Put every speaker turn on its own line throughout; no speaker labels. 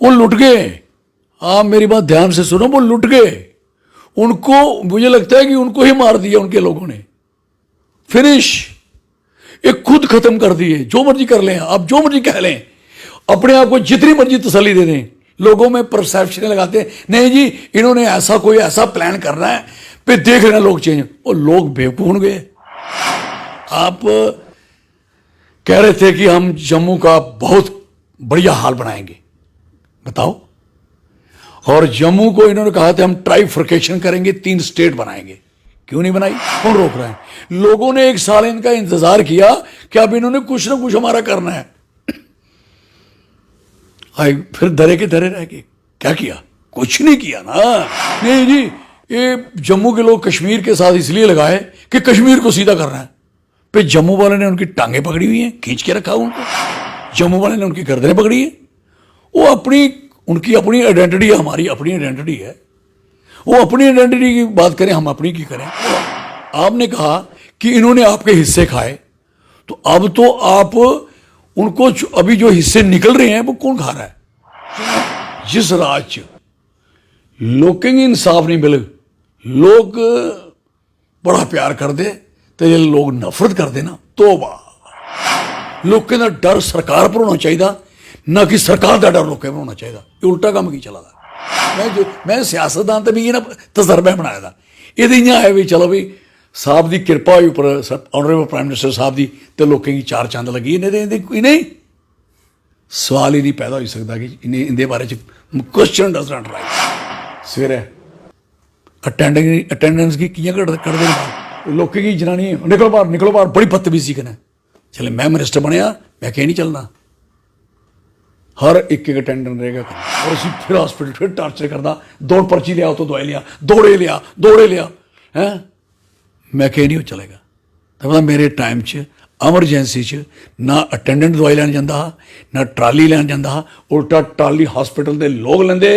वो लुट गए। आप मेरी बात ध्यान से सुनो, वो लुट गए। उनको मुझे लगता है कि उनको ही मार दिया उनके लोगों ने। फिनिश। एक खुद खत्म कर दिए। जो मर्जी कर लें आप, जो मर्जी कह लें, अपने आप को जितनी मर्जी तसल्ली दे दें, लोगों में परसेप्शन लगाते हैं नहीं जी इन्होंने ऐसा कोई ऐसा प्लान करना है, फिर देख लेना लोग चेंज। वो लोग बेवकूफ हो गए। आप कह रहे थे कि हम जम्मू का बहुत बढ़िया हाल बनाएंगे, बताओ। और जम्मू को इन्होंने कहा था हम ट्राइफर्केशन करेंगे, 3 स्टेट बनाएंगे। क्यों नहीं बनाई? कौन रोक रहा है? लोगों ने 1 साल इनका इंतजार किया कि अब इन्होंने कुछ ना कुछ हमारा करना है। फिर धरे के धरे रह गए। क्या किया? कुछ नहीं किया ना। नहीं जी, ये जम्मू के लोग कश्मीर के साथ इसलिए लगाए कि कश्मीर को सीधा करना है। फिर जम्मू वाले ने उनकी टांगे पकड़ी हुई हैं, खींच के रखा उनको। जम्मू वाले ने उनकी गर्दनें पकड़ी है। वो उनकी अपनी आइडेंटिटी है, हमारी अपनी आइडेंटिटी है। वो अपनी आइडेंटिटी की बात करें, हम अपनी की करें। आपने कहा कि इन्होंने आपके हिस्से खाए, तो अब तो आप उनको अभी जो हिस्से निकल रहे हैं वो कौन खा रहा है? जिस राज्य लोगों को इंसाफ नहीं मिले, लोग बड़ा प्यार कर दे तो ये लोग नफरत कर देना, तोबा। लोग के डर सरकार पर होना चाहिए ना कि सरकार का डर लोगों पर होना चाहिए। ये उल्टा काम की चला था। मैं सियासतदान तो भी ना तजर्बा बनाया था। ये इं है भी चलो भी साहब की किरपा हुई उपर ऑनरेबल प्राइम मिनिस्टर साहब की, तो लोगों की 4 चंद लगी। इन्हें सवाल ही नहीं पैदा हो सकता कि इन्हें इनके बारे क्वेश्चन डज नॉट राइट। सवेरे अटेंडेंस की कियां कटते लोगों की जनानी निकलो बाहर बड़ी बदतमीजी करें। चले मैं मिनिस्टर बनया, मैं कहीं नहीं चलना। हर एक अटेंडेंट रहेगा और उसी फिर हॉस्पिटल फिर टार्चर करना, दौड़ पर्ची लिया तो दवाई लिया, दौड़े लिया हैं। मैं कहीं नहीं चलेगा। तो मतलब मेरे टाइम च एमरजेंसी च ना अटेंडेंट दवाई लैन जाता हा, ना ट्राली लैन जाता हा। उल्टा ट्राली हॉस्पिटल के लोग लेंदे,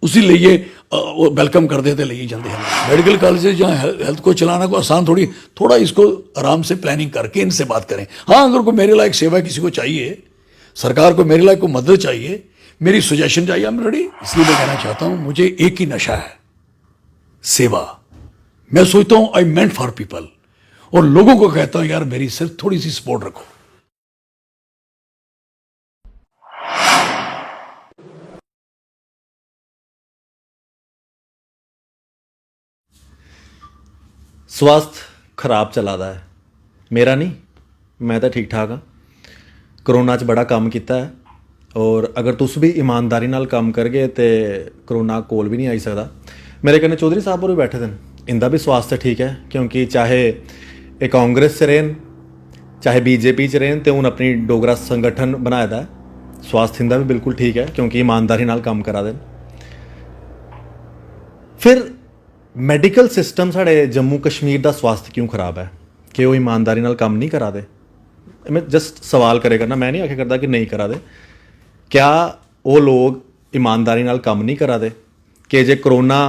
उसी लिए वेलकम करते तो ले जाते हैं। मेडिकल कॉलेज या हेल्थ को चलाना को आसान थोड़ा इसको आराम से प्लानिंग करके इनसे बात करें। हाँ, अगर कोई मेरे लायक सेवा किसी को चाहिए, सरकार को मेरे लायक को मदद चाहिए, मेरी सजेशन चाहिए, आई एम रेडी। इसलिए मैं कहना चाहता हूँ, मुझे एक ही नशा है, सेवा। मैं सोचता हूँ आई मेंट फॉर पीपल, और लोगों को कहता हूं यार मेरी सिर्फ थोड़ी सी सपोर्ट रखो।
स्वास्थ्य खराब चला दा है मेरा नहीं, मैं तो ठीक ठाक हाँ। करोना च बड़ा काम किया है, और अगर तुस भी ईमानदारी नाल काम करगे तो करोना कोल भी नहीं आई सकता। मेरे कन्नै चौधरी साहब होर भी बैठे थे, इंदा भी स्वास्थ्य ठीक है, क्योंकि चाहे ये कांग्रेस च रेन चाहे बीजेपी च रेन, तो हूँ अपनी डोगरा संगठन बनाए दा है। स्वास्थ्य इंदा भी बिल्कुल ठीक है, क्योंकि ईमानदारी नाल काम करा देन। फिर मैडिकल सिस्टम साढ़े जम्मू कश्मीर का स्वास्थ्य क्यों खराब है? कि वो ईमानदारी नाल काम नहीं करा दे? मैं जस्ट सवाल करे करना, मैं नहीं आखे करता कि नहीं करा दे। क्या वो लोग ईमानदारी नाल काम नहीं करा दे कि जे करोना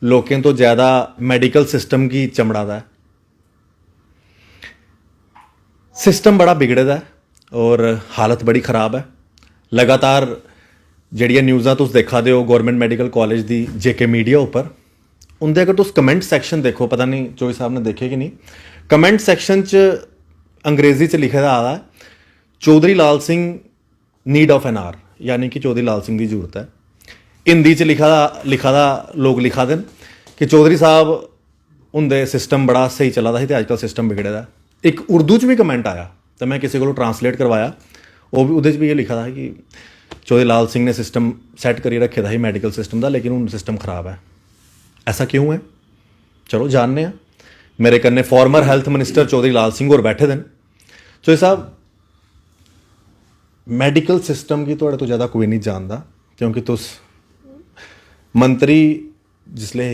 लोगों तो ज़्यादा मैडिकल सिस्टम की चमड़ा दा है? सिस्टम बड़ा बिगड़े दा है और हालत बड़ी खराब है। लगातार जड़ियाँ न्यूज़ां तुस देखा दे हो गौरमेंट मैडिकल कॉलेज दी जेके मीडिया उपर, उनके अगर तुस कमेंट सैक्शन देखो, पता नहीं चौधरी साहब ने देखे कि नहीं, कमेंट सैक्शन च अंग्रेजी च लिखे दा आ रहा है Chaudhary Lal Singh need of an R, यानी कि चौधरी लाल सिंह की जरूरत है। हिंदी च लिखा दा लोग लिखा देन कि चौधरी साहब उनके सिस्टम बड़ा सही चला दा ही ते अजकल सिस्टम बिगड़े दा। एक उर्दू च भी कमेंट आया तो मैं किसी को ट्रांसलेट करवाया, वो भी उहदे च भी ये लिखा था कि चौधरी लाल सिंह ने सिस्टम सैट करिए रखे था ही मैडिकल सिस्टम का, लेकिन हूँ सिस्टम खराब है। ऐसा क्यों है? चलो जानने हैं। मेरे कन्ने farmer health minister Chaudhary Lal Singh होर बैठे दिन। चौधरी साहब, मैडिकल सिस्टम की थोड़े तो ज़्यादा कोई नहीं जानता, क्योंकि तुस मंत्री जिसले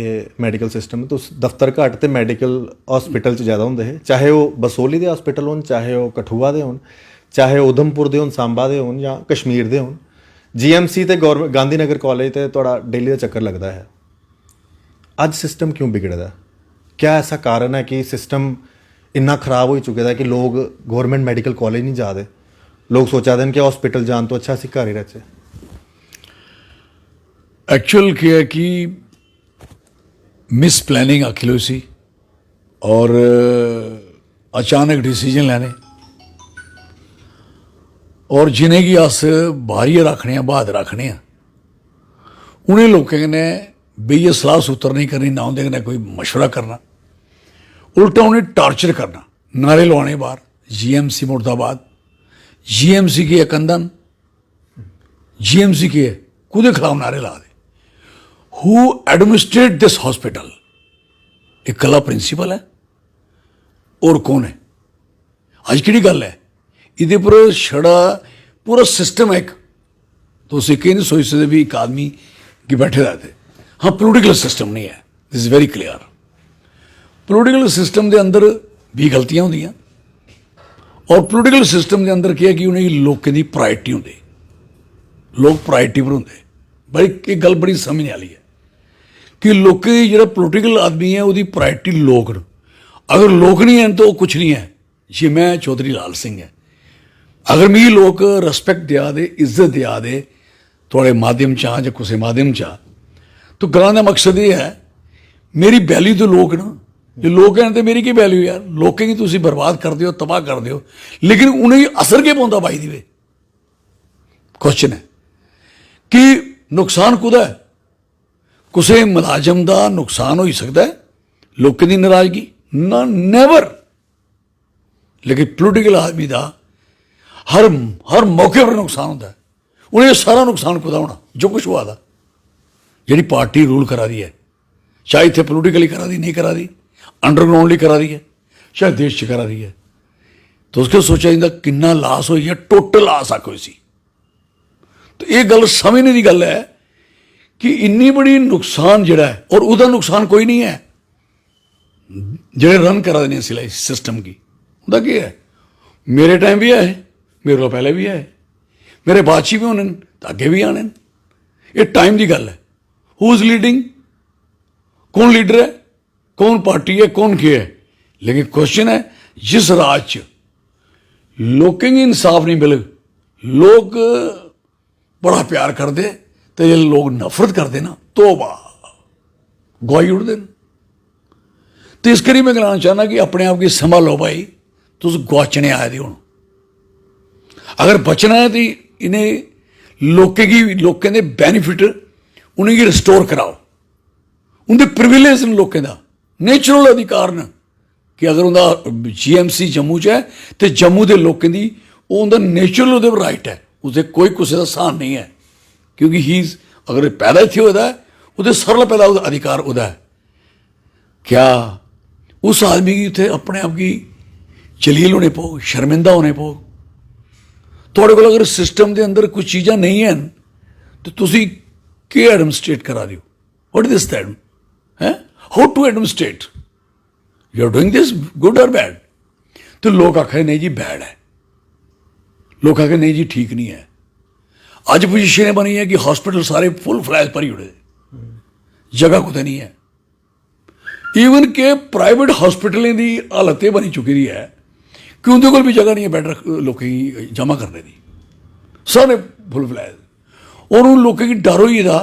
मैडिकल सिस्टम तुस दफ्तर घट्ट तो मैडिकल हॉस्पिटल च ज़्यादा होंदे हे, चाहे वो बसोली के हॉस्पिटल होन, चाहे वो कठुआ दे होन, चाहे उधमपुर दे होन, सांबा दे होन या कश्मीर दे होन। GMC ते गौरमेंट गांधी नगर कॉलेज ते थोड़ा डेली का चक्कर लगता है। अज सिस्टम क्यों बिगड़दा? क्या ऐसा कारण है कि सिस्टम इन्ना खराब हो चुके दा कि लोग गौरमेंट मैडिकल कॉलेज नहीं जाते? लोग सोचा देन कि हॉस्पिटल जान तो अच्छा असीं घर ही रहचे।
एक्चुअल क्या है कि मिस प्लानिंग आखी लो सी और अचानक डिसीजन लैने और जिन्हें कि अस बाहरिए रखने हैं बाद रखने हैं उन्हें लोगों ने बेइये सलाह सूत्र नहीं करनी ना उनके कन्नै कोई मशवरा करना उल्टा उन्हें टार्चर करना नारे लवाने बाहर जीएमसी मुर्दाबाद जीएमसी की है कंदन जीएमसी की है कुदे खिलाफ नारे ला दे हु एडमिनिस्ट्रेट दिस हॉस्पिटल एक कला प्रिंसीपल है और कौन है अज कि गल है ये पर छड़ा पूरा सिस्टम है एक तो उसे कह नहीं सोच सकते भी एक आदमी की बैठे रहते हाँ पोलिटिकल सिस्टम नहीं है this is very clear political system के अंदर भी गलतियां होंदियां और पोलिटिकल सिस्टम के अंदर क्या है कि उन्हें लोगों की प्रायोरिटी होंदी लोग प्रायोरिटी पर होंगे बड़ी एक गल बड़ी समझने वाली है कि लोग जो पोलिटिकल आदमी है वो प्रायोरिटी लोग न अगर लोग नहीं हैं तो वो कुछ नहीं है जी मैं चौधरी लाल सिंह है अगर मिगी लोग रिस्पैक्ट दिया दे इज्जत दिया दे थोड़े माध्यम चा या किसी माध्यम चा तो गलां का मकसद ये है मेरी वैल्यू तो लोग ना जो लोग हैं तो मेरी की वैल्यू यार लोगों की तुम बर्बाद कर दो तबाह कर दो लेकिन उन्हें असर क्या पौंदा बाई दी वे क्वेश्चन है कि नुकसान कुदा है किसी मुलाजम का नुकसान हो सकता है लोगों की नाराजगी ना नेवर लेकिन पोलिटिकल आदमी का हर मौके पर नुकसान होता है उन्हें सारा नुकसान कुदा होना जो कुछ हुआ था जी पार्टी रूल करा दी है चाहे इतने पोलिटिकली करा दी नहीं करा दी अंडरग्राउंडली करा दी है चाहे देश च करा दी है तो उसके सोचा जाता किन्ना लास हुई है टोटल लास आखो सी तो ये गल समझने की गल है कि इन्नी बड़ी नुकसान जड़ा है और उसका नुकसान कोई नहीं है जेडे रन करा देने सिलाई सिस्टम की उनका क्या है मेरे टाइम भी है मेरे को पहले भी है मेरे बादशी भी होने तो अगे भी आने ये टाइम की गल है हु इज लीडिंग कौन लीडर है कौन पार्टी है कौन क्या है लेकिन क्वेश्चन है जिस राज च लोगों की इंसाफ नहीं मिले लोग बड़ा प्यार करते तो जे लोग नफरत करते ना तो गुआई उड़ते तो इस करी मैं कहना चाहना कि अपने आप की संभालो भाई तुस गुआचने आए दे हूँ अगर बचना है तो इन्हें लोगों के बैनीफिट उन्हें रिस्टोर कराओ उनके प्रिविलेज न लोगों का नेचुरल अधिकार न कि अगर उनका जीएमसी जम्मू च है तो जम्मू के लोगों की उनका नेचुरल राइट है उसे कोई किसी का सहन नहीं है क्योंकि ही अगर पैदा इतने होता है वो सरल पैदा अधिकार उदा है क्या उस आदमी की उत्थे अपने आप की जलील होने पो शर्मिंदा होने पो थोड़े को अगर सिस्टम के अंदर कुछ चीज़ां नहीं हैं तो तुसी के एडमिनिस्ट्रेट करा दियो व्हाट इज दिस दैट है how to administrate you are doing this good और बैड तो लोग आखे नहीं जी बैड है लोग आखे नहीं जी ठीक नहीं है अज पोजिशन बनी है कि हॉस्पिटल सारे फुल फ्लैश भरी उड़े जगह कुछ नहीं है ईवन के प्राइवेट हॉस्पिटलों की हालत यह बनी चुकी है कि उनके कोल भी जगह नहीं है बैड लोग जमा करने की सारे फुल फ्लैश और उन लोगों की डर होई दा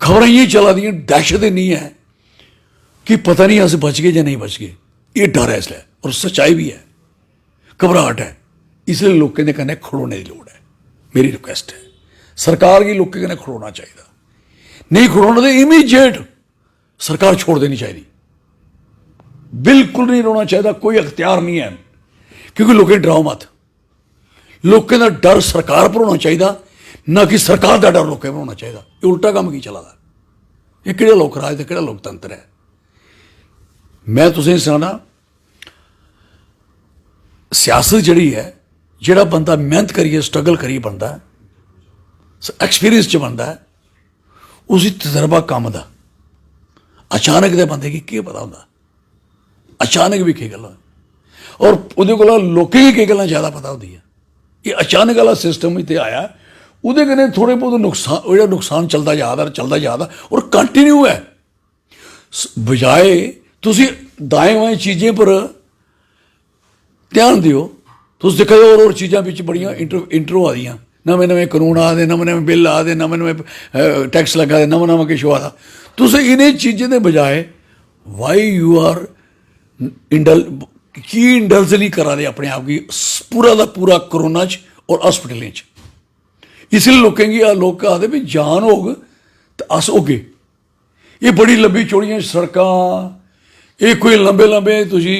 खबर ये चला दी दहशत नहीं है कि पता नहीं अस बच गए या नहीं बच गए ये डर है इसलिए और सच्चाई भी है घबराहट है इसलिए लोगों के कन्ने खड़ोने की लोड़ है मेरी रिक्वेस्ट है सरकार की लोगों के कन्ने खड़ोना चाहिए नहीं खड़ोना तो इमीडिएट सरकार छोड़ देनी चाहिए बिल्कुल नहीं रोना चाहिए कोई अख्तियार नहीं है क्योंकि लोगों डराओ मत लोगों का डर सरकार पर होना चाहिए ना कि सरकार का डर लोगों पर होना चाहिए ये उल्टा काम की चला ये कि लोक राज है कि लोकतंत्र है मैं तुसें सुनाना सियासत जड़ी है जोड़ा बंदा मेहनत करिए स्ट्रगल करिए बनता है एक्सपीरियंस च बनता है उसी तजर्बा काम का अचानक के बंदे की क्या पता होंगे अचानक भी गल और वो को लोगों की कई गल्लां ज़्यादा पता होंगी ये अचानक वाला सिस्टम इतने आया वो थोड़े बहुत नुकसान चलता जा रहा और कंटिन्यू है बजाए तुसी दाएं बाएं चीज़ें पर ध्यान दियो तुस देखा और चीज़ां बड़ियां इंटरव्यू आ दी नमें नमें कानून आ दे, नमें नमें बिल आ दे, नमें नमें टैक्स लगा दे, नवां नवां किश होआ दा। तुस इन्हें चीज़ें दे बजाए वाई यू आर की इंडल्ज नहीं करा दे अपने आप गी पूरा दा पूरा करोना च और हॉस्पिटलें च। इसलिए लोकें गी लोग आखदे भी जान होग तो अस होगे। ये बड़ी लंबी चौड़ियां सड़कां, ये कोई लंबे लंबे तुसी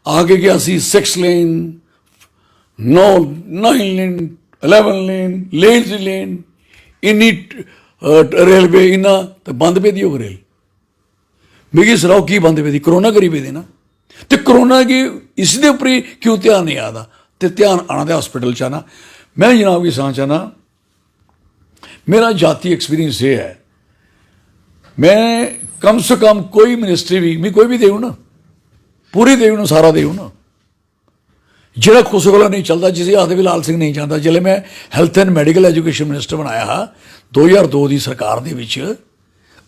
आगे कि असी 6 लेन 9 लेन 11 लेन इन्नी रेलवे इन्ना तो बंद पेदी होग रेल। मिगी सनाओ की बंद पेदी? करोना करी पेदी ना। तो करोना की इसदे उप्पर ही क्यों ध्यान नहीं आता? तो ध्यान आना तो हॉस्पिटल च आना। मैं जनाब की सनाना चाहना, मेरा जाती एक्सपीरियंस ये है, मैं कम से कम कोई मिनिस्ट्री भी मैं कोई भी देऊँ ना, पूरी देऊँ ना, सारा देऊँ ना, ਜਿਹੜਾ कुसै कोला नहीं चलता, जिसे आखदे भी लाल सिंह नहीं चाहता। जिसले मैं health and medical education minister बनाया हा 2002 की सरकार दे विच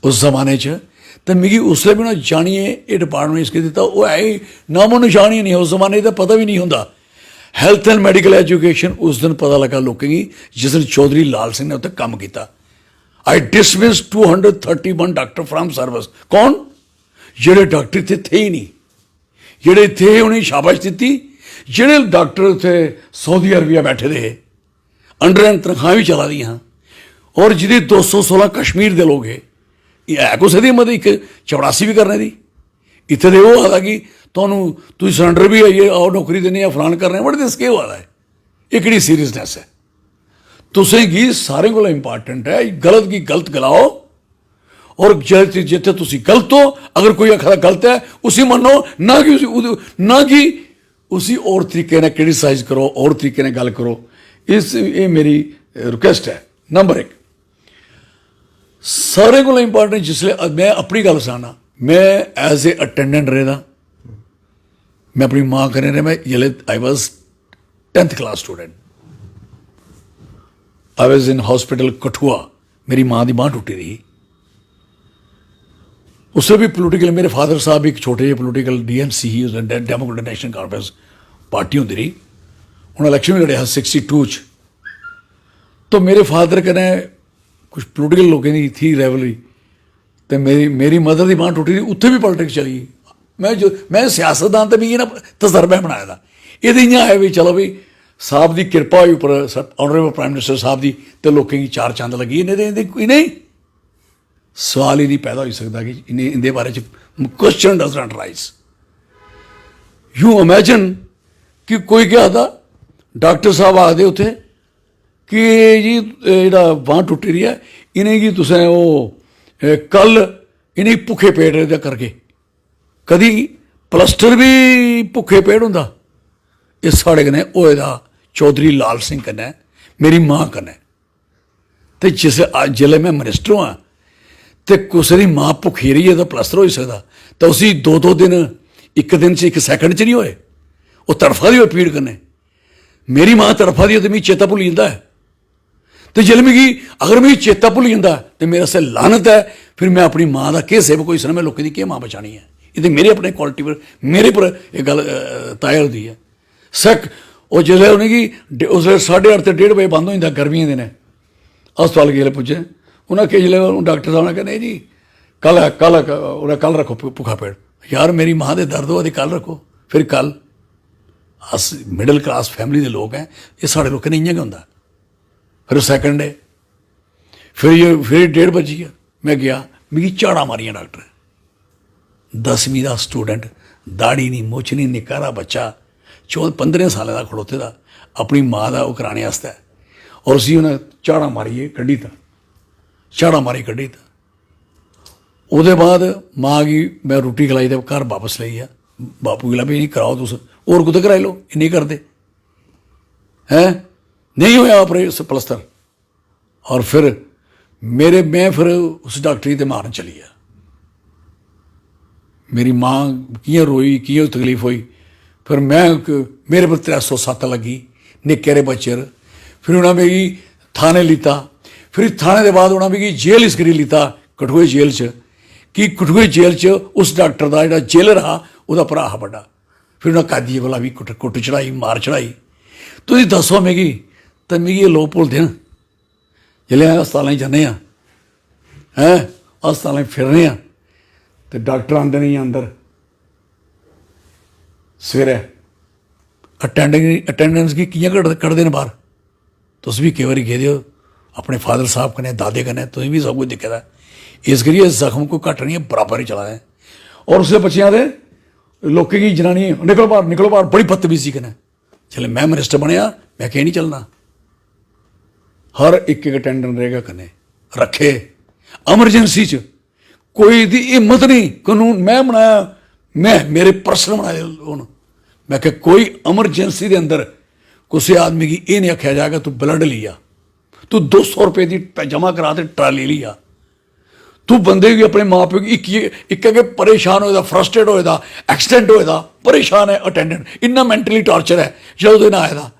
उस जमाने च, तो मिगी उसले भी ना जानिए ये डिपार्टमेंट इसके दिता वो है ही नामो निशान ही नहीं। उस जमाने का पता भी नहीं होंदा। हैल्थ एंड मैडिकल एजुकेशन उस दिन पता लगा लोगों की जिस दिन चौधरी लाल सिंह ने उत्ते काम किया। आई डिसमिस 231 डॉक्टर फ्राम सर्विस। कौन? जेडे डॉक्टर इतने थे ही नहीं, जेडे थे उन्हें शाबाश दी। जेडे डॉक्टर उत्थे सऊदी अरबिया बैठे थे अंडर एंड तनख्वाह भी चला दी हाँ, और जिहदी 216 कश्मीर के लोग है कुछ दी मत एक 84 भी करने दी। इतने तो वो आता कि तुम सरेंडर भी आइए आओ नौकरी देने या फलान करने बड़े दस के वाला है। ये कि सीरीयसनैस है? तुसें गी सारें को इंपॉर्टेंट है गलत की गलत गलाओ, और जिथे तुम गलत हो अगर कोई आखा गलत है उसी मनो, ना कि उसी और तरीके ने क्रिटिसाइज करो और तरीके ने गल करो। ये मेरी रिक्वेस्ट है। नंबर 1 सारे को इंपॉर्टेंट जिसले मैं अपनी गल सुना, मैं एज ए अटेंडेंट रहा, मैं अपनी माँ कने रहा। मैं जिले I was 10th class student, I was in hospital Kathua. मेरी माँ की बांह टुटी थी। उससे भी पोलिटिकल मेरे फादर साहब एक छोटे ਜਿਹੇ पोलिटिकल DNC ही डेमोक्रेटिक नेशनल कॉन्फ्रेंस पार्टी होंदी रही। उन्हें इलेक्शन भी लड़िया 62 च। तो मेरे फादर कने कुछ पोलिटिकल लोगों की थी रेवलरी, तो मेरी मदर की बांह टुटी थी, उत्थे भी पॉलिटिक्स चली गई। मैं सियासतदान तो मिगी ना तजर्बा बनाया था। ये इं है भी चलो भी साहब की कृपा हुई उपर ऑनरेबल प्राइम मिनिस्टर साहब की, तो लोगों की 4 चंद लगी। इन्हें सवाल ही नहीं पैदा हो सकता कि इनके बारे question does not rise. You imagine कि कोई क्या था डॉक्टर साहब आखते उत्थे कि जी जो बांह टुटी रही है इन्हें कि तुसें वो कल इन्हें भुखे पेट करके कदी प्लस्टर भी भुखे पेट होंदा। इस साढ़े कन्नै होए दा चौधरी लाल सिंह कन्नै मेरी माँ कन्नै। तो जिसले मैं मिनिस्टर हाँ तो कुसै दी माँ भुखी रही है तो प्लस्तर हो सकता, तो उसी 2-2 दिन एक दिन च 1 सैकंड च नहीं होए। वो तड़फा दी हो पीड़ कन्नै। मेरी माँ तड़फा दी हो तो मिगी चेता भुल्ली जंदा है। तो जिसले मिगी अगर मिगी चेता भुल्ली जंदा तो मेरे आस्तै लानत है। फिर मैं अपनी माँ का केह् सेवक होई सकना? मैं लोगों की केह् माँ बचानी है? ये मेरे अपने क्वालिटी पर मेरे पर यह गल तय होती है। सक वो जिसले उन्हेंगी उसले 8:30 ते 1:30 बजे बंद हो जाता गर्मियों के दिन। हस्पताल गे पुज्जे उन्हें कि जिले डॉक्टर साहब ने कहा नहीं जी कल कल रखो भुखा पेट। यार मेरी माँ के दर्द होआ कल रखो। फिर कल अस मिडल क्लास फैमिली के लोग हैं, ये साढ़े लोगों ने इं होंगे। फिर सैकंड डे फिर 1:30 बजी गया। मैं गया, मिगी झाड़ा मारियां डॉक्टर। 10वीं का स्टूडेंट, दाड़ी नहीं मुछ नहीं, निक्का दा बच्चा 14-15 साल का खड़ोते दा अपनी माँ का वो कराने आस्ते, और उसी उन्हें झाड़ा मारिए कड्ढी था, झाड़ा मारी कड्ढी था। उसदे बाद माँ की मैं रोटी खलाई तो घर वापस ले गया। बापू गी भी नहीं कराओ तुस होर कुतै कराई लो, इन्नी करते हैं नहीं होया ऑपरेशन प्लस्तर। और फिर मैं फिर उस डॉक्टरी ते मारन चली गया। मेरी माँ कियां रोई कियां तकलीफ हुई। फिर मेरे पर 307 लगी निक्के हारे बच्चे। फिर उन्हें मिगी थाने लीता। फिर थाने के बाद उन्हें मिगी जेल इस करी लीता कठुए जेल च कि कठुए जेल च उस डॉक्टर का जो जेलर हा वह भरा हा बड़ा। फिर उन्हें कैदिये कोला भी कुट चढ़ाई मार चढ़ाई। तुसीं दसो मिगी तो मिगी ये लोग भुलदे न जिसलै हस्पतालें जन्ने आं हैं हस्पतालें फिरने आं तो डॉक्टर आंदे नहीं अंदर सवेरे अटेंडेंस की कि'यां कड्ढदे न बाहर। तुस भी केईं बारी गेदे हो अपने फादर साहब कन्नै दादे कन्नै, तुसें भी सब कुछ दिक्खे दा। इस करियै जख्म कोई घट्ट नहीं है, बराबर ही चला दा है। और उसले बच्चें दे लोकें गी जनानी निकलो बाहर बड़ी बदतमीजी कन्नै। जिसलै मैं मिनिस्टर बनया मैं केह् नहीं चलना, हर एक अटेंडेंट रहेगा कन्नै रखे। एमरजेंसी च कोई दी हिम्मत नहीं, कानून मैं बनाया, मैं मेरे पर्सनल बनाए हूँ। मैं क्या कोई एमरजेंसी के अंदर किसी आदमी की ये नहीं आख्या जाएगा तू ब्लड लिया, तू 200 रुपए की जमा करा ते ट्राली लिया, तू बंदे की अपने माँ प्यो की एक अगे परेशान होए दा, फ्रस्ट्रेट होए दा, एक्सीडेंट होए दा, परेशान है अटेंडेंट, इन्ना मैंटली टॉर्चर है जो दिन आए दा।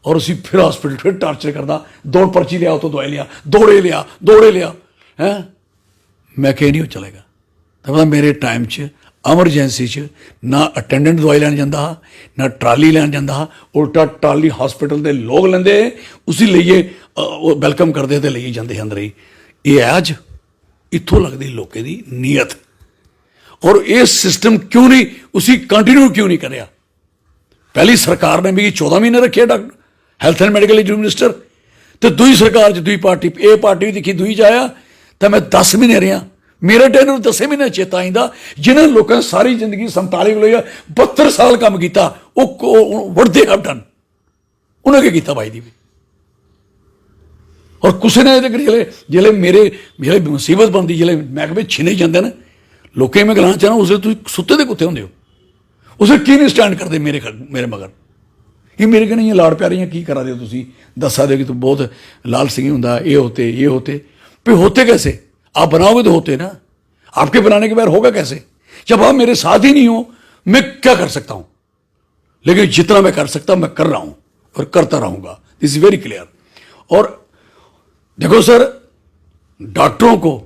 और उसी फिर हॉस्पिटल फिर टॉर्चर करता, दौड़ पर्ची लिया तो दवाई लिया, दौड़े लिया हैं। मैं कह नहीं हो चलेगा। तो पता मेरे टाइम च एमरजेंसी च ना अटेंडेंट दवाई लैन जाता हा, ना ट्राली लैन जाता हा, उल्टा ट्राली हॉस्पिटल के लोग लेंदे उसी लेइए वेलकम करते तो लेइए जाते अंदर ही। ये है अज इत्थों लगती लोगों की नीयत। और ये सिस्टम क्यों नहीं उसी कंटिन्यू क्यों नहीं कराया। पहली सरकार ने भी 14 महीने रखे doctor health and medical education minister, तो दुई सरकार च दुई पार्टी ए पार्टी भी दिखी दुई जाया, तो मैं 10 महीने रहा। मेरे टेन 10 महीने चेता आइंदा जिन्हें लोगों सारी जिंदगी 47 को 72 साल काम किया, वट दे हैव डन, उन्हें क्या किया भाई दी भी। और कुछ ने जिले मेरे जिले मुसीबत बनती जिले महकमे छिने जाते हैं लोकें मैं गलाना चाहना उसले तुम सुते दे कुत्ते होंगे हो, उसे की नहीं स्टैंड करते मेरे मगर। ये मेरे कन्नै लाड़ प्यारियां की करा दे हो तुसी, दसा दे कि तू बहुत लाल सिंह होंदा, ये होते पे होते कैसे। आप बनाओगे तो होते ना, आपके बनाने के बाद होगा कैसे। जब आप मेरे साथ ही नहीं हो मैं क्या कर सकता हूं। लेकिन जितना मैं कर सकता मैं कर रहा हूं और करता रहूंगा, दिस इज वेरी क्लियर। और देखो सर, डॉक्टरों को,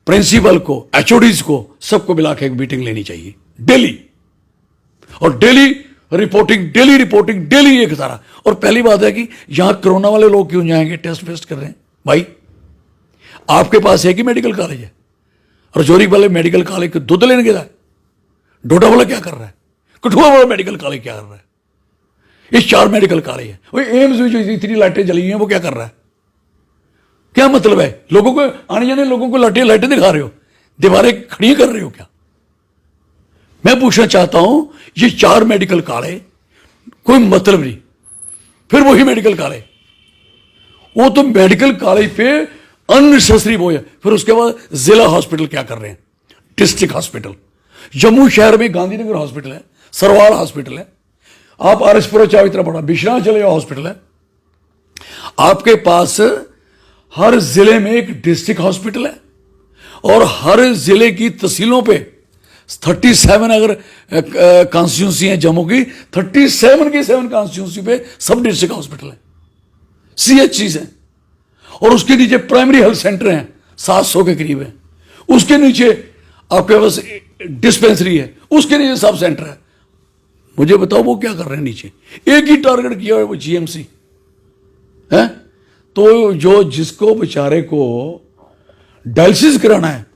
प्रिंसिपल को, एचओडीज को सबको मिला के एक मीटिंग लेनी चाहिए डेली, और डेली रिपोर्टिंग डेली एक सारा। और पहली बात है कि यहां कोरोना वाले लोग क्यों जाएंगे टेस्ट वेस्ट कर रहे हैं भाई। आपके पास एक ही मेडिकल कॉलेज है, रजौरी वाले मेडिकल कॉलेज के दूध लेने गया, डोडा वाला क्या कर रहा है, कठुआ वाला मेडिकल कॉलेज क्या कर रहा है। ये 4 मेडिकल कॉलेज है। वो एम्स में जो इतनी लाइटें जली हुई हैं वो क्या कर रहा है, क्या मतलब है। लोगों को आने जाने लोगों को लाइटें दिखा रहे हो, दीवारें खड़ी कर रहे हो क्या। मैं पूछना चाहता हूं ये 4 मेडिकल कॉलेज कोई मतलब नहीं। फिर वही मेडिकल कॉलेज, वो तो मेडिकल कॉलेज पे अननेसेसरी वो है। फिर उसके बाद जिला हॉस्पिटल क्या कर रहे हैं, डिस्ट्रिक्ट हॉस्पिटल। जम्मू शहर में गांधीनगर हॉस्पिटल है, सरवाल हॉस्पिटल है, आप आरएसपुरा चाहे इतना बड़ा विश्वनाथ चले जाओ हॉस्पिटल है। आपके पास हर जिले में एक डिस्ट्रिक्ट हॉस्पिटल है, और हर जिले की तहसीलों पे 37 अगर कॉन्स्टिट्यूंसी है जम्मू की, 37 की 7 कॉन्स्टिट्यूंसी पे सब डिस्ट्रिक्ट हॉस्पिटल है, सीएचसी है। और उसके नीचे प्राइमरी हेल्थ सेंटर हैं 700 के करीब है, उसके नीचे आपके पास डिस्पेंसरी है, उसके नीचे सब सेंटर है। मुझे बताओ वो क्या कर रहे हैं नीचे। एक ही टारगेट किया है वो जीएमसी है। तो जो जिसको बेचारे को डायलिसिस कराना है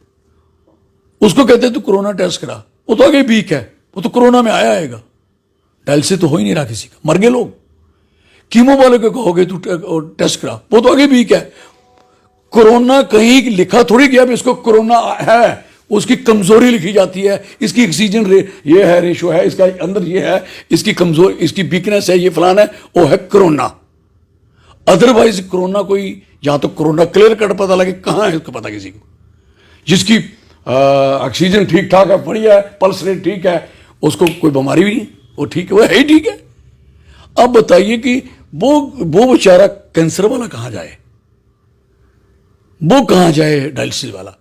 उसको कहते हैं तू कोरोना टेस्ट करा, वो तो आगे वीक है, वो तो कोरोना में आएगा। डायलिसिस तो हो ही नहीं रहा किसी का, मर गए लोग। कीमो वाले को कहोगे तू टेस्ट करा, वो तो आगे वीक है। कोरोना कहीं लिखा थोड़ी गया भी इसको कोरोना है, उसकी कमजोरी लिखी जाती है, इसकी ऑक्सीजन ये है, रेशो है, इसका अंदर ये है, इसकी कमजोरी, इसकी वीकनेस है, ये फलाना है, वो है कोरोना। अदरवाइज कोरोना कोई, जहां तो कोरोना क्लियर कट पता लगे कहां है उसको पता किसी को। जिसकी ऑक्सीजन ठीक ठाक है, बढ़िया है, पल्स रेट ठीक है, उसको कोई बीमारी भी नहीं, वो ठीक है, वो है ही ठीक है। अब बताइए कि वो बेचारा कैंसर वाला कहां जाए, वो कहां जाए डायलिसिस वाला,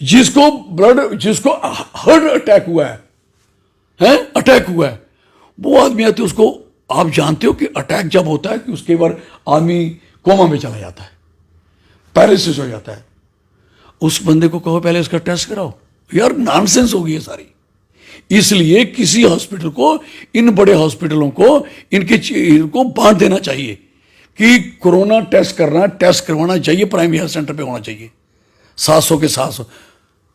जिसको हार्ट अटैक हुआ है अटैक हुआ है, वो आदमी आते उसको। आप जानते हो कि अटैक जब होता है कि उसके बाद आदमी कोमा में चला जाता है, पैरालिसिस हो जाता है। उस बंदे को कहो पहले इसका टेस्ट कराओ, यार नॉनसेंस होगी ये सारी। इसलिए किसी हॉस्पिटल को, इन बड़े हॉस्पिटलों को, इनको बांट देना चाहिए कि कोरोना टेस्ट करना, टेस्ट करवाना चाहिए, प्राइमरी हेल्थ सेंटर पे होना चाहिए। 700 के 700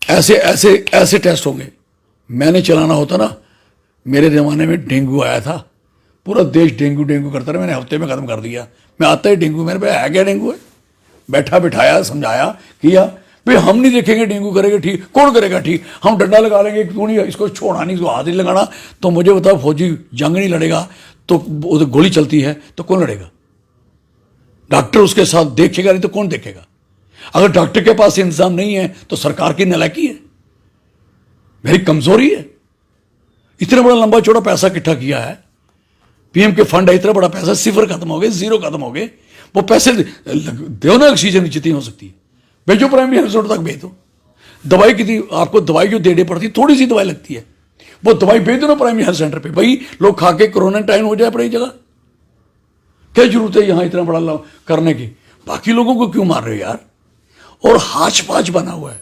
ऐसे ऐसे ऐसे टेस्ट होंगे। मैंने चलाना होता ना, मेरे ज़माने में डेंगू आया था, पूरा देश डेंगू डेंगू करता रहा, मैंने हफ्ते में ख़त्म कर दिया। मैं आता ही डेंगू, मेरे पे है क्या डेंगू है, बैठा बिठाया, समझाया, किया। भाई हम नहीं देखेंगे डेंगू करेगा ठीक, कौन करेगा ठीक? हम डंडा लगा लेंगे, क्यों नहीं, इसको छोड़ना नहीं, इसको हाथ नहीं लगाना। तो मुझे बताओ, फौजी जंग नहीं लड़ेगा तो उधर गोली चलती है तो कौन लड़ेगा? डॉक्टर उसके साथ देखेगा नहीं तो कौन देखेगा? अगर डॉक्टर के पास इंतजाम नहीं है तो सरकार की नालायकी है, मेरी कमजोरी है। इतना बड़ा लंबा चौड़ा पैसा इकट्ठा किया है, पीएम के फंड है, इतना बड़ा पैसा, सिफर खत्म हो गए, जीरो खत्म हो गए। वो पैसे दो ना, ऑक्सीजन जितनी हो सकती है भेजो, प्राइमरी हेल्थ सेंटर तक भेज दो। दवाई कितनी आपको दवाई जो देनी पड़ती है, थोड़ी सी दवाई लगती है, वो दवाई भेज दो ना प्राइमरी हेल्थ सेंटर पे। भाई लोग खा के क्वारंटाइन हो जाए अपनी जगह, क्या जरूरत है यहां इतना बड़ा करने की? बाकी लोगों को क्यों मार रहे हो यार? और हाच पाच बना हुआ है,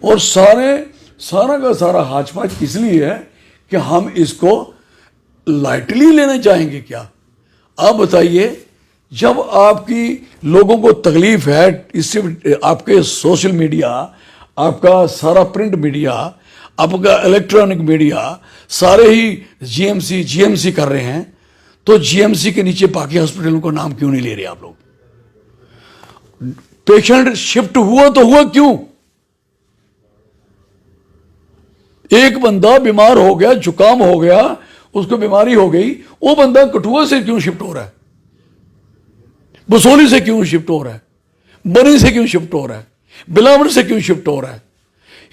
और सारा का सारा हाच पाच इसलिए है कि हम इसको लाइटली लेना चाहेंगे क्या? आप बताइए, जब आपकी लोगों को तकलीफ है, इससे आपके सोशल मीडिया, आपका सारा प्रिंट मीडिया, आपका इलेक्ट्रॉनिक मीडिया, सारे ही जीएमसी कर रहे हैं, तो जीएमसी के नीचे बाकी हॉस्पिटलों को नाम क्यों नहीं ले रहे आप लोग? पेशेंट शिफ्ट हुआ तो हुआ क्यों? एक बंदा बीमार हो गया, जुकाम हो गया, उसको बीमारी हो गई, वो बंदा कठुआ से क्यों शिफ्ट हो रहा है? बसोली से क्यों शिफ्ट हो रहा है? बनी से क्यों शिफ्ट हो रहा है? बिलावर से क्यों शिफ्ट हो रहा है?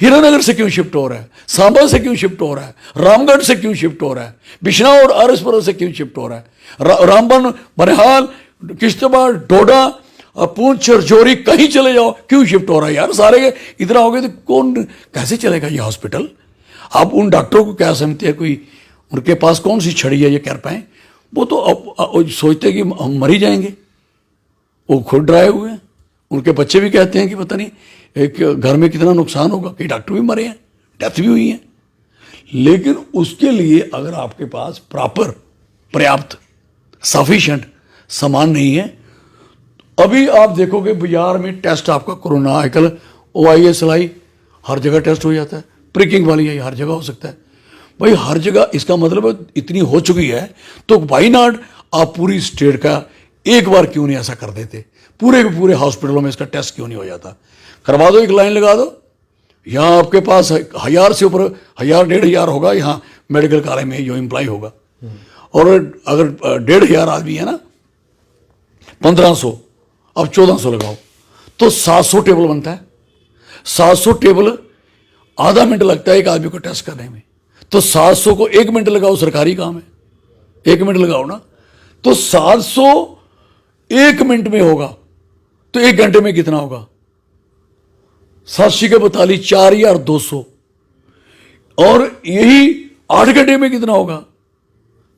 हीरानगर से क्यों शिफ्ट हो रहा है? सांबा से क्यों शिफ्ट हो रहा है? रामगढ़ से क्यों शिफ्ट हो रहा है? बिश्नौर और आरएसपुरा से क्यों शिफ्ट हो रहा है? रामबन, बनिहाल, किश्तवाड़, डोडा, पूंछ, रजौरी, कहीं चले जाओ, क्यों शिफ्ट हो रहा है यार? सारे इधर आओगे तो कौन, कैसे चलेगा ये हॉस्पिटल? आप उन डॉक्टरों को क्या समझते हैं, कोई उनके पास कौन सी छड़ी है ये कर पाए? वो तो अब सोचते हैं कि हम मर ही जाएंगे, वो खुद डराए हुए हैं। उनके बच्चे भी कहते हैं कि पता नहीं एक घर में कितना नुकसान होगा, कई डॉक्टर भी मरे हैं, डेथ भी हुई है। लेकिन उसके लिए अगर आपके पास पर्याप्त सफिशिएंट सामान नहीं है, अभी आप देखोगे बाजार में टेस्ट आपका कोरोना आजकल OISLI हर जगह टेस्ट हो जाता है, प्रिकिंग वाली है हर जगह हो सकता है। भाई हर जगह, इसका मतलब इतनी हो चुकी है तो वाई नॉट आप पूरी स्टेट का एक बार क्यों नहीं ऐसा कर देते? पूरे के पूरे हॉस्पिटलों में इसका टेस्ट क्यों नहीं हो जाता? करवा दो, एक लाइन लगा दो। यहाँ आपके पास 1000 से ऊपर 1000-1500 होगा यहाँ मेडिकल कॉलेज में जो एम्प्लॉय होगा, और अगर 1500 आदमी है ना, 1500, अब 1400 लगाओ तो 700 टेबल बनता है। 700 टेबल, आधा मिनट लगता है एक आदमी को टेस्ट करने में, तो 700 को 1 मिनट लगाओ, सरकारी काम है, 1 मिनट लगाओ ना, तो 700 1 मिनट में होगा तो 1 घंटे में कितना होगा? 742 4200, और यही 8 घंटे में कितना होगा?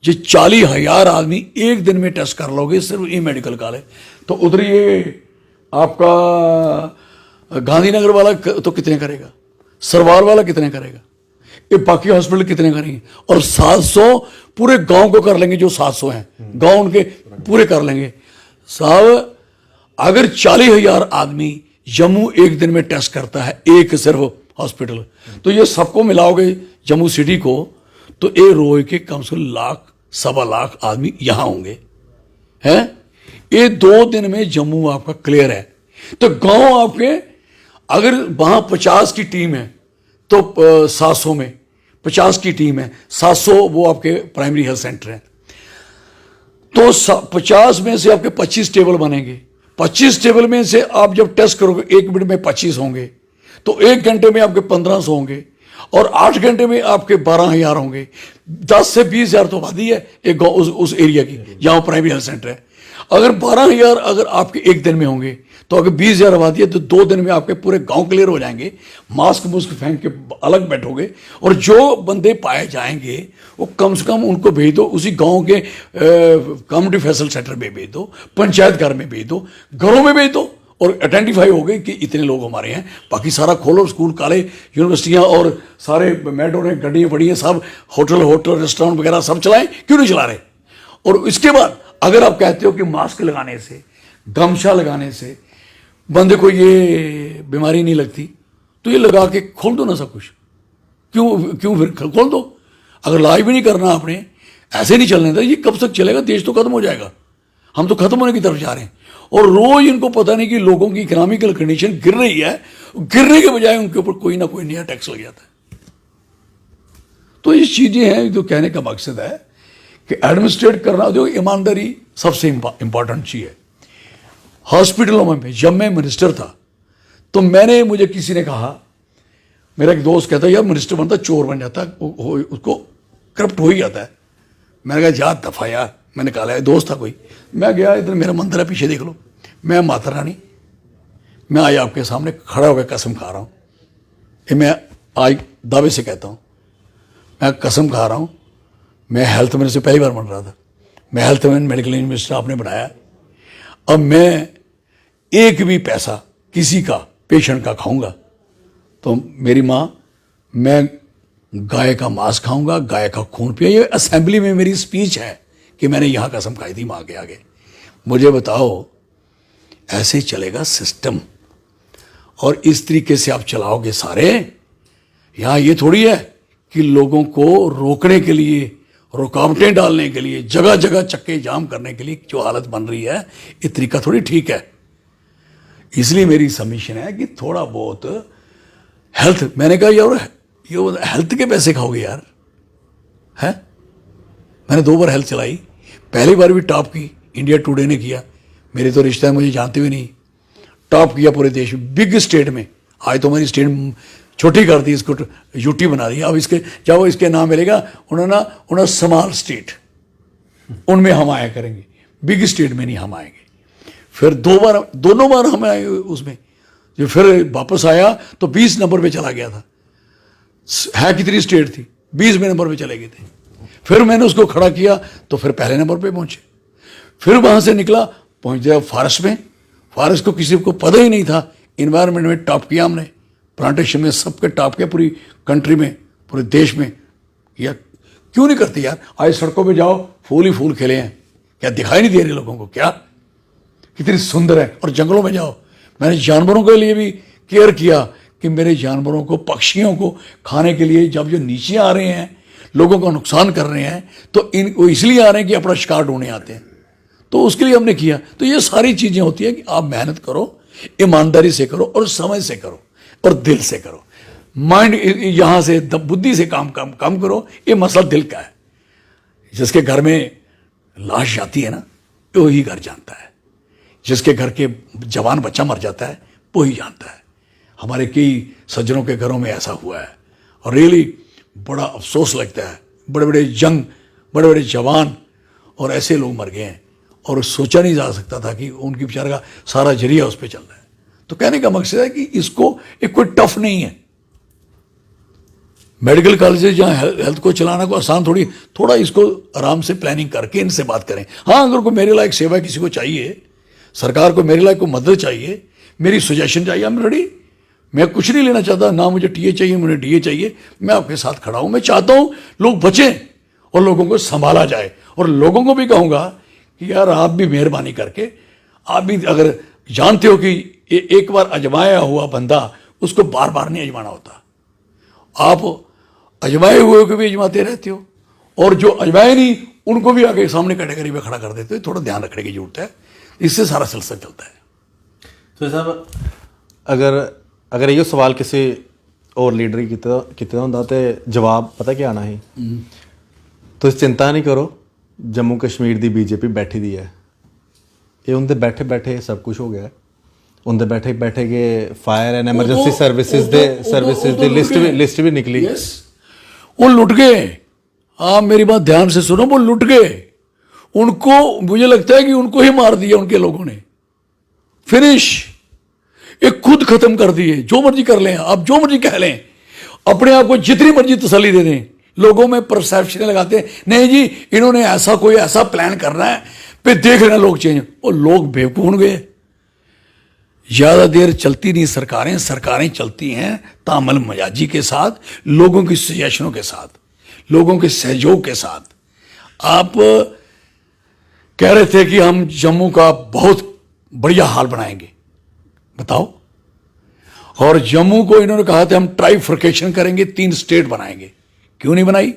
ये 40,000 आदमी एक दिन में टेस्ट कर लोगे सिर्फ ये मेडिकल कॉलेज। तो उधर ये आपका गांधीनगर वाला तो कितने करेगा, सरवार वाला कितने करेगा, ये बाकी हॉस्पिटल कितने करेंगे? और 700 पूरे गांव को कर लेंगे, जो 700 हैं गांव उनके पूरे कर लेंगे साहब। अगर 40,000 आदमी जम्मू एक दिन में टेस्ट करता है, एक सिर्फ हॉस्पिटल, तो ये सबको मिलाओगे जम्मू सिटी को, तो ये रोज के कम से कम 1.25 आदमी यहां होंगे हैं। ये 2 दिन में जम्मू आपका क्लियर है। तो गांव आपके, अगर वहां 50 की टीम है तो 700 में 50 की टीम है, 700 वो आपके प्राइमरी हेल्थ सेंटर हैं, तो 50 में से आपके 25 टेबल बनेंगे। 25 टेबल में से आप जब टेस्ट करोगे 1 मिनट में 25 होंगे, तो 1 घंटे में आपके 1500 होंगे, और 8 घंटे में आपके 12,000 होंगे। 10 से 20,000 तो आबादी है एक उस एरिया की जहां प्राइमरी हेल्थ सेंटर है। अगर 12,000 अगर आपके एक दिन में होंगे, तो अगर 20,000 आबादी है तो 2 दिन में आपके पूरे गांव क्लियर हो जाएंगे। मास्क मुस्क फेंक के अलग बैठोगे, और जो बंदे पाए जाएंगे वो कम से कम उनको भेज दो, उसी गांव के कम्युनिटी फैसिलिटी सेंटर में भेज दो, पंचायत घर में भेज दो, घरों में भेज दो, और आइडेंटिफाई हो गए कि इतने लोग हमारे हैं। बाकी सारा खोलो, स्कूल कॉलेज यूनिवर्सिटियां और सारे मेट्रो ने गाड़ियाँ पड़ी हैं, सब होटल रेस्टोरेंट वगैरह सब चलाएं, क्यों नहीं चला रहे? और इसके बाद अगर आप कहते हो कि मास्क लगाने से, गमछा लगाने से बंदे को ये बीमारी नहीं लगती, तो ये लगा के खोल दो ना सब कुछ। क्यों फिर खोल दो। अगर इलाज भी नहीं करना आपने, ऐसे नहीं चलने था, ये कब तक चलेगा? देश तो खत्म हो जाएगा। हम तो खत्म होने की तरफ जा रहे हैं। और रोज इनको पता नहीं कि लोगों की इकोनॉमिकल कंडीशन गिर रही है, गिरने के बजाय उनके ऊपर कोई ना कोई नया टैक्स लग जाता है। तो ये चीजें हैं जो कहने का मकसद है कि एडमिनिस्ट्रेट करना, जो ईमानदारी सबसे इंपॉर्टेंट चीज है। हॉस्पिटलों में जब मैं मिनिस्टर था तो मुझे किसी ने कहा, मेरा एक दोस्त कहता है यार मिनिस्टर बनता चोर बन जाता है, उसको करप्ट हो ही जाता है। मैंने कहा जा दफा यार, मैंने कहा है, दोस्त था कोई। मैं गया, इधर मेरा मंदिर है, पीछे देख लो, मैं माता रानी, मैं आज आपके सामने खड़ा होकर कसम खा रहा हूँ, ये मैं आज दावे से कहता हूँ, मैं कसम खा रहा हूँ, मैं हेल्थ मिनिस्टर पहली बार बन रहा था, मैं हेल्थ मेडिकल मिनिस्टर आपने बनाया, अब मैं एक भी पैसा किसी का पेशेंट का खाऊंगा तो मेरी माँ, मैं गाय का मांस खाऊंगा, गाय का खून पिया। ये असेंबली में मेरी स्पीच है कि मैंने यहां कसम खाई थी मां के आगे। मुझे बताओ ऐसे चलेगा सिस्टम? और इस तरीके से आप चलाओगे सारे? यहां ये थोड़ी है कि लोगों को रोकने के लिए, रुकावटें डालने के लिए, जगह जगह चक्के जाम करने के लिए जो हालत बन रही है, ये तरीका थोड़ी ठीक है। इसलिए मेरी सबमिशन है कि थोड़ा बहुत हेल्थ, मैंने कहा यार ये हेल्थ के पैसे खाओगे यार, है? मैंने 2 बार हेल्थ चलाई, पहली बार भी टॉप की इंडिया टुडे ने किया, मेरे तो रिश्ता है, मुझे जानते हुए नहीं, टॉप किया पूरे देश में, बिग स्टेट में। आज तो हमारी स्टेट छोटी कर दी, इसको यूटी बना दी। अब इसके जब इसके नाम मिलेगा उन्होंने स्मॉल स्टेट, उनमें हम आया करेंगे, बिग स्टेट में नहीं हम आएंगे। फिर दोनों बार हम आए उसमें, जो फिर वापस आया तो 20 नंबर पे चला गया था, है कितनी स्टेट थी, 20वें नंबर पे चले गए थे। फिर मैंने उसको खड़ा किया तो फिर पहले नंबर पे पहुंचे। फिर वहां से निकला, पहुंच गया फॉरेस्ट में। फॉरेस्ट को किसी को पता ही नहीं था, इन्वायरमेंट में टॉप किया हमने, प्लांटेशन में सबके टॉप किया, पूरी कंट्री में, पूरे देश में किया। क्यों नहीं करते यार? आज सड़कों पे जाओ, फूल ही फूल खिले हैं, क्या दिखाई नहीं दे रहे लोगों को? क्या कितनी सुंदर है। और जंगलों में जाओ, मैंने जानवरों के लिए भी केयर किया कि मेरे जानवरों को, पक्षियों को खाने के लिए जब जो नीचे आ रहे हैं, लोगों का नुकसान कर रहे हैं, तो वो इसलिए आ रहे हैं कि अपना शिकार ढूंढने आते हैं, तो उसके लिए हमने किया। तो ये सारी चीजें होती है कि आप मेहनत करो, ईमानदारी से करो, और समझ से करो, और दिल से करो। माइंड यहां से बुद्धि से काम करो। ये मसला दिल का है। जिसके घर में लाश जाती है ना, वो ही घर जानता है। जिसके घर के जवान बच्चा मर जाता है, वो ही जानता है। हमारे कई सज्जनों के घरों में ऐसा हुआ है, और रियली बड़ा अफसोस लगता है। बड़े बड़े जंग, बड़े बड़े जवान और ऐसे लोग मर गए हैं, और सोचा नहीं जा सकता था कि उनकी बेचारे का सारा जरिया उस पर चल रहा है। तो कहने का मकसद है कि इसको एक कोई टफ नहीं है। मेडिकल कॉलेजेस जहाँ हेल्थ को चलाना को आसान थोड़ा इसको आराम से प्लानिंग करके इनसे बात करें। हाँ, अगर कोई मेरे लायक सेवा किसी को चाहिए, सरकार को मेरे लायक को मदद चाहिए, मेरी सजेशन चाहिए, आई एम रेडी। मैं कुछ नहीं लेना चाहता, ना मुझे टीए चाहिए, मुझे डीए चाहिए, मैं आपके साथ खड़ा हूं। मैं चाहता हूं लोग बचें और लोगों को संभाला जाए। और लोगों को भी कहूंगा कि यार आप भी मेहरबानी करके, आप भी अगर जानते हो कि एक बार अजमाया हुआ बंदा, उसको बार बार नहीं अजमाना होता। आप अजमाए हुए को भी अजमाते रहते हो, और जो अजमाए नहीं उनको भी आगे सामने कैटेगरी में खड़ा कर देते हो। थोड़ा ध्यान रखने की जरूरत है, इससे सारा सिलसिला चलता है।
तो साहब अगर इहो सवाल किसी और लीडर गी कीते होंदा ते जवाब पता क्या आना ही, तुसीं चिंता नहीं करो, जम्मू कश्मीर दी बीजेपी बैठी दी है, ये उनके बैठे बैठे सब कुछ हो गया। उनके बैठे बैठे के fire and emergency services the list भी निकली।
वो लुट गए। आप मेरी बात ध्यान से सुनो, वो लुट गए। उनको, मुझे लगता है कि उनको ही मार दिया उनके लोगों ने। फिनिश। एक खुद खत्म कर दिए। जो मर्जी कर लें, आप जो मर्जी कह लें, अपने आप को जितनी मर्जी तसल्ली दे दें, लोगों में परसेप्शन लगाते हैं नहीं जी इन्होंने कोई ऐसा प्लान करना है, फिर देख रहे हैं लोग चेंज। वो लोग बेवकूफ हो गए। ज्यादा देर चलती नहीं सरकारें चलती हैं तामल मजाजी के साथ, लोगों की सजेशनों के साथ, लोगों के सहयोग के साथ। आप कह रहे थे कि हम जम्मू का बहुत बढ़िया हाल बनाएंगे, बताओ। और जम्मू को इन्होंने कहा था हम ट्राइफर्केशन करेंगे, 3 स्टेट बनाएंगे। क्यों नहीं बनाई?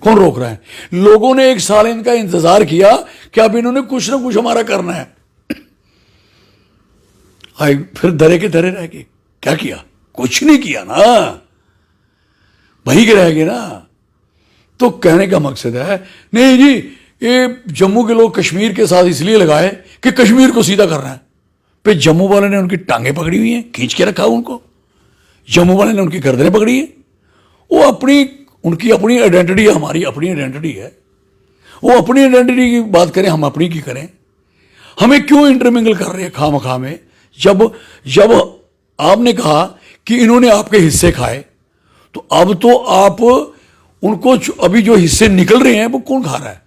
कौन रोक रहा है? लोगों ने 1 साल इनका इंतजार किया कि अब इन्होंने कुछ ना कुछ हमारा करना है। आई फिर धरे के धरे रह गए। क्या किया? कुछ नहीं किया ना, वही के रह गए ना। तो कहने का मकसद है, नहीं जी ये जम्मू के लोग कश्मीर के साथ इसलिए लगाए कि कश्मीर को सीधा करना है। पे जम्मू वाले ने उनकी टांगे पकड़ी हुई हैं, खींच के रखा उनको। जम्मू वाले ने उनकी गर्दनें पकड़ी है। वो उनकी अपनी आइडेंटिटी है, हमारी अपनी आइडेंटिटी है। वो अपनी आइडेंटिटी की बात करें, हम अपनी की करें। हमें क्यों इंटरमिंगल कर रहे हैं खामखा में? जब आपने कहा कि इन्होंने आपके हिस्से खाए, तो अब तो आप उनको अभी जो हिस्से निकल रहे हैं वो कौन खा रहा है?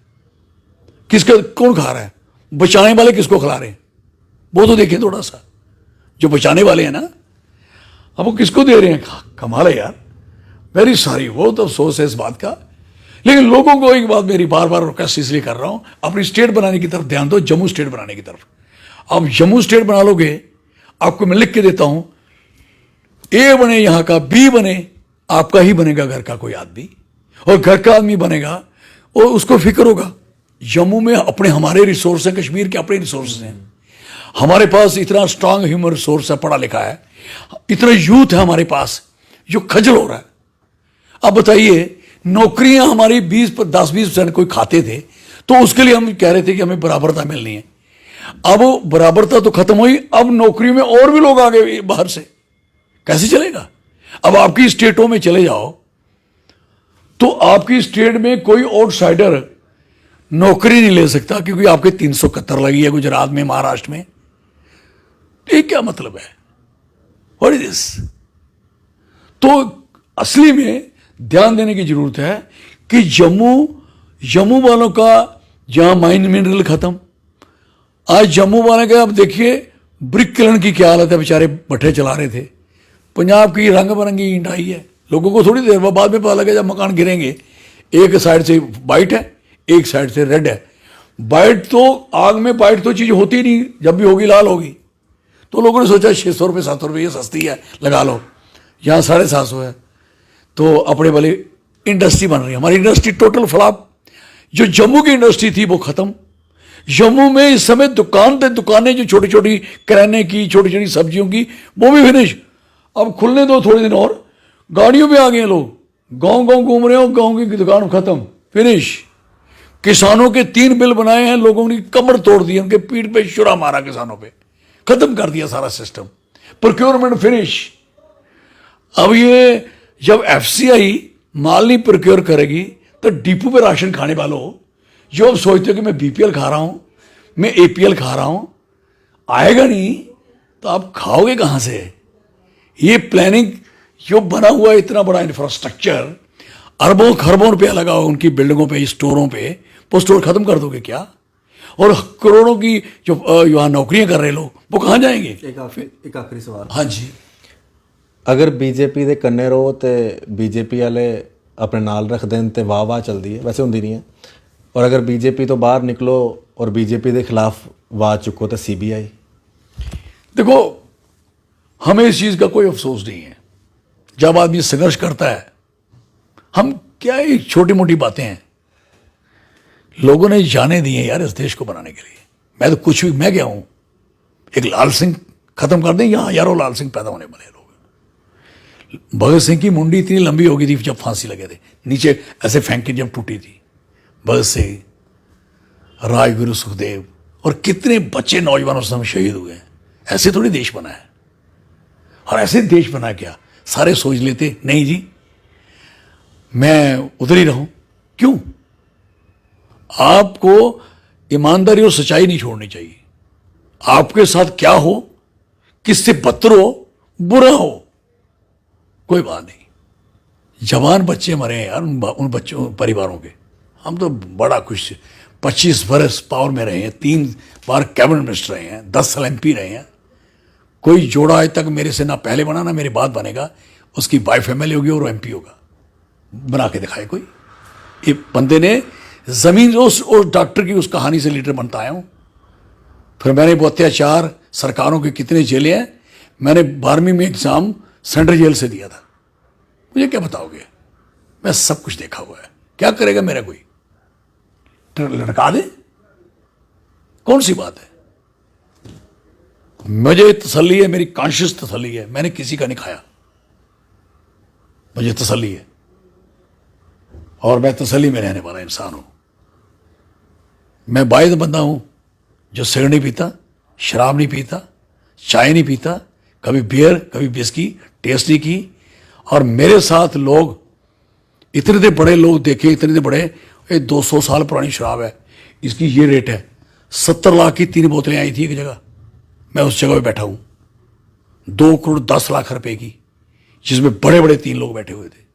कौन खा रहा है? बचाने वाले किसको खिला रहे हैं? वो तो देखें थोड़ा सा। जो बचाने वाले हैं ना, अब वो किसको दे रहे हैं? कमाल है यार, वेरी सॉरी, वो तो अफसोस है इस बात का। लेकिन लोगों को एक बात मेरी बार बार रिक्वेस्ट इसलिए कर रहा हूं, अपनी स्टेट बनाने की तरफ ध्यान दो, जम्मू स्टेट बनाने की तरफ। अब जम्मू स्टेट बना लोगे, आपको मैं लिख के देता हूं, ए बने यहां का, बी बने, आपका ही बनेगा घर का कोई आदमी, और घर का आदमी बनेगा और उसको फिक्र होगा जम्मू में हमारे रिसोर्स हैं, कश्मीर के अपने रिसोर्स हैं। हमारे पास इतना स्ट्रांग ह्यूमन रिसोर्स है, पढ़ा लिखा है, इतना यूथ है हमारे पास जो खजल हो रहा है। अब बताइए, नौकरियां हमारी 10-20% कोई खाते थे, तो उसके लिए हम कह रहे थे कि हमें बराबरता मिलनी है। अब बराबरता तो खत्म हुई, अब नौकरी में और भी लोग आ गए बाहर से। कैसे चलेगा? अब आपकी स्टेटों में चले जाओ तो आपकी स्टेट में कोई आउटसाइडर नौकरी नहीं ले सकता, क्योंकि आपके 371 लगी है गुजरात में, महाराष्ट्र में। ये क्या मतलब है? What is this? तो असली में ध्यान देने की जरूरत है कि जम्मू वालों का जहां माइन मिनरल खत्म, आज जम्मू वाले का अब देखिए ब्रिक किलन की क्या हालत है, बेचारे भट्ठे चला रहे थे। पंजाब की रंग बिरंगी ईंट आई है, लोगों को थोड़ी देर बाद में पता लगा जब मकान गिरेंगे, एक साइड से वाइट है, एक साइड से रेड है। वाइट तो आग में वाइट तो चीज होती नहीं, जब भी होगी लाल होगी। तो लोगों ने सोचा 600 रुपये 700 रुपये ये सस्ती है, लगा लो। यहाँ 750 है, तो अपने वाली इंडस्ट्री बन रही है। हमारी इंडस्ट्री टोटल फ्लॉप। जो जम्मू की इंडस्ट्री थी वो खत्म। जम्मू में इस समय दुकानें जो छोटी छोटी किराने की, छोटी छोटी सब्जियों की, वो भी फिनिश। अब खुलने दो थोड़े दिन और, गाड़ियों पे आ गए लोग, गांव गांव घूम रहे हो, गांव की दुकान खत्म, फिनिश। किसानों के 3 बिल बनाए हैं, लोगों ने कमर तोड़ दी, उनके पीठ पे छुरा मारा किसानों पे, खत्म कर दिया सारा सिस्टम। Procurement finish. अब ये जब एफसीआई माल नहीं प्रोक्योर करेगी तो डिपो पे राशन खाने वालों जो अब सोचते हो कि मैं बीपीएल खा रहा हूं, मैं एपीएल खा रहा हूं, आएगा नहीं तो आप खाओगे कहां से? ये प्लानिंग जो बना हुआ है, इतना बड़ा इंफ्रास्ट्रक्चर, अरबों खरबों रुपया लगा हुआ उनकी बिल्डिंगों पे, स्टोरों पे, वो स्टोर खत्म कर दोगे क्या? और करोड़ों की जो यहाँ नौकरियां कर रहे लोग, वो कहां जाएंगे?
एक आखिरी सवाल।
हाँ जी।
अगर बीजेपी ਦੇ ਕੰਨੇ ਰਹੋ ਤੇ बीजेपी वाले अपने नाल रख दें तो वाह चलती है, वैसे होंगी नहीं है। और अगर बीजेपी तो बाहर निकलो और बीजेपी के खिलाफ वाह चुको तो सीबीआई।
देखो, हमें इस चीज का कोई अफसोस नहीं है। जब आदमी संघर्ष करता है, हम क्या ये छोटी मोटी बातें हैं, लोगों ने जाने दिए यार इस देश को बनाने के लिए। मैं तो कुछ भी, मैं गया हूं, एक लाल सिंह खत्म कर दें, यहां हजारों लाल सिंह पैदा होने वाले लोग। भगत सिंह की मुंडी इतनी लंबी हो गई थी जब फांसी लगे थे, नीचे ऐसे फेंक के जब टूटी थी। भगत सिंह, राजगुरु, सुखदेव, और कितने बच्चे नौजवानों से शहीद हुए हैं। ऐसे थोड़ी देश बना है। और ऐसे देश बना क्या सारे सोच लेते, नहीं जी मैं उधर ही रहूं। क्यों? आपको ईमानदारी और सच्चाई नहीं छोड़नी चाहिए। आपके साथ क्या हो, किससे बदतर हो, बुरा हो, कोई बात नहीं। जवान बच्चे मरे हैं यार उन बच्चों परिवारों के। हम तो बड़ा खुश, 25 वर्ष पावर में रहे हैं, 3 बार कैबिनेट मिनिस्टर रहे हैं, 10 साल एमपी रहे हैं। कोई जोड़ा आज तक मेरे से ना पहले बना ना मेरे बाद बनेगा। उसकी वाइफ एमएलए होगी और एमपी होगा, बना के दिखाए कोई। ये बंदे ने जमीन उस डॉक्टर की उस कहानी से लीडर बनता आया हूं। फिर मैंने वो अत्याचार, सरकारों के कितने जेलें हैं, मैंने 12वीं में एग्जाम सेंट्रल जेल से दिया था। मुझे क्या बताओगे, मैं सब कुछ देखा हुआ है। क्या करेगा मेरा कोई, लड़का दे, कौन सी बात है। मुझे तसल्ली है, मेरी कॉन्शियस तसल्ली है, मैंने किसी का नहीं खाया, मुझे तसल्ली है। और मैं तसल्ली में रहने वाला इंसान हूं। मैं बायद बंदा हूं जो सिगरेट नहीं पीता, शराब नहीं पीता, चाय नहीं पीता, कभी बियर, कभी बिस्की टेस्ट नहीं की। और मेरे साथ लोग, इतने बड़े लोग देखे, इतने बड़े, 200 साल पुरानी शराब है, इसकी ये रेट है, 70 लाख की 3 बोतलें आई थी एक जगह, मैं उस जगह पे बैठा हूं, 2 करोड़ 10 लाख रुपए की, जिसमें बड़े बड़े 3 लोग बैठे हुए थे।